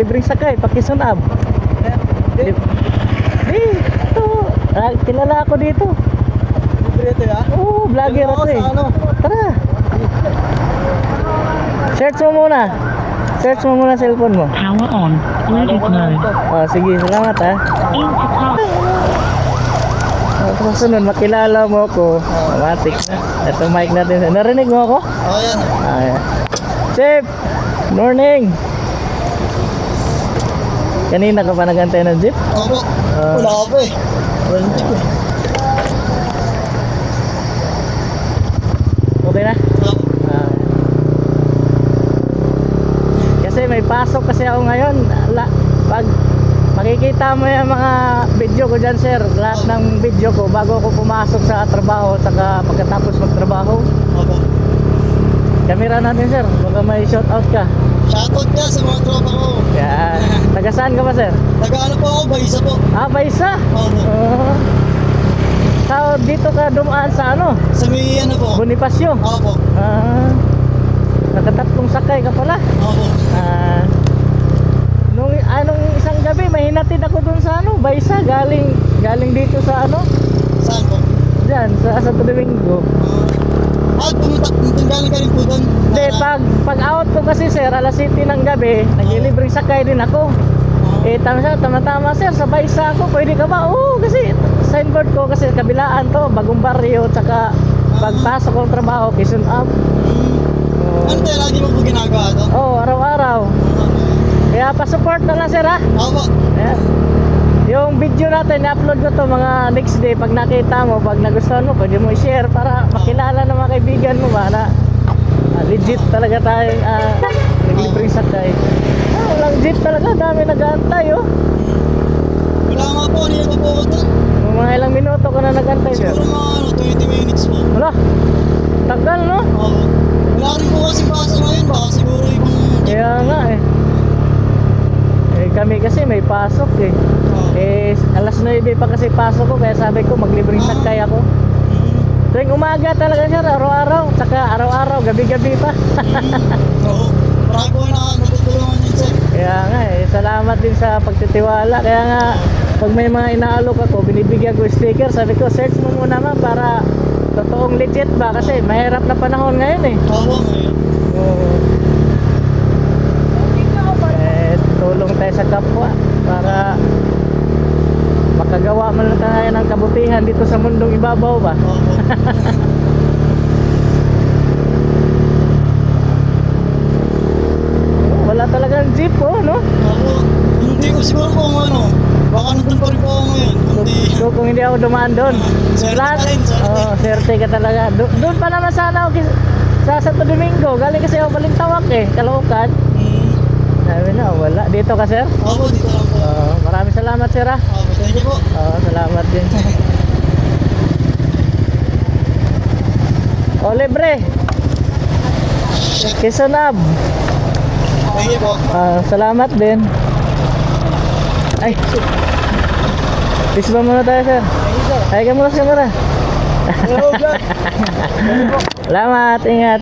Libreng sakay, pakisunab. Di, ito. Kilala ako dito. Libre ito ya? Oo, vlogger ako eh. Sa ano? Tara. Search mo muna. Search mo muna cellphone mo. Power on. Bluetooth mode. Oh, sige, salamat ha. Kasunod, makilala mo ako. Matik na. Ito mic natin. Narinig mo ako? Oo, yan. Ayan. Chef! Morning! Kanina ka pa nag-antay ng jeep? Opo. Wala ka pa eh. Wala ng jeep eh. Okay na? Ah. Kasi may pasok kasi ako ngayon. Pag makikita mo yung mga video ko dyan sir, lahat ng video ko bago ako pumasok sa trabaho saka pagkatapos magtrabaho. Opo. Kamera natin sir, baka may shoutout ka. Shoutout ka sa mga tropa ko. Yan. Taga saan ka ba sir? Taga-ano po ako, Baisa po. Ah, Baisa? Opo. So, dito ka dumaan sa ano? Sa may ano po? Bonifacio? Opo. Nakatatlong sakay ka pala. Opo. Nung isang gabi, may hinatid ako dun sa ano, Baisa, galing dito sa ano? Saan po? Diyan, sa Santo Domingo. Galing ka rin po doon? Hindi, pag out ko kasi sir, alas 7 ng gabi, naglilibreng sakay din ako. Tama-tama sir, sa Baisa ako, pwede ka ba? Oo, kasi signboard ko kasi kabilaan to, Bagong Barrio, tsaka pagpasok ko ng trabaho, Quezon Up. Ano tayo, lagi mo po ginagawa to? Oo, araw-araw. Kaya pa-support na lang sir ha. Opo. Ayan. Yung video natin, i-upload ko to mga next day. Pag nakita mo, pag nagustuhan mo, pwede mo i-share para makilala ng mga kaibigan mo ba na legit talaga tayong naglibreng sakay. Walang jeep talaga, dami nag-aantay oh. Wala nga po, hindi na po ako doon. Mga ilang minuto ka na nag-aantay sir. Siguro mga 20 minutes po. Wala, tagal no? Oo. Wala rin po kasi basa ngayon, baka siguro ibang jeep. Kaya nga eh. Kami kasi may pasok eh. Alas 9 pa kasi pasok ko, kaya sabi ko maglibreng sakay ako. Tuwing umaga talaga sir, araw-araw, tsaka araw-araw, gabi-gabi pa. Oo. Marami po na natutulungan yun sir. Kaya nga eh, salamat din sa pagtitiwala. Kaya nga, pag may mga inaalok ako, binibigyan ko sticker, sabi ko, search mo muna naman para totoong legit ba? Kasi mahirap na panahon ngayon eh. Oo, ngayon. Tulong tayo sa kapwa para makagawa man lang tayo ng kabutihan dito sa mundong ibabaw ba? Oo. Wala talagang jeep oh, no? Oo. Hindi ko siguro kung ano, baka nandun pa rin po ako ngayon. Hindi. So kung hindi ako dumaan doon, Swerte ka rin, swerte. oh, swerte ka talaga. Doon pa naman sana ako sa Santo Domingo. Galing kasi ako Balintawak eh, Caloocan. Sabi na, wala. Dito ka sir? Opo, dito lang po. Maraming salamat sir ha. Opo, thank you po. Salamat din. Libre. Quezon Up. Thank you po. Salamat din. Ay. Isba muna tayo sir. Ay ka muna sa camera. Salamat, ingat.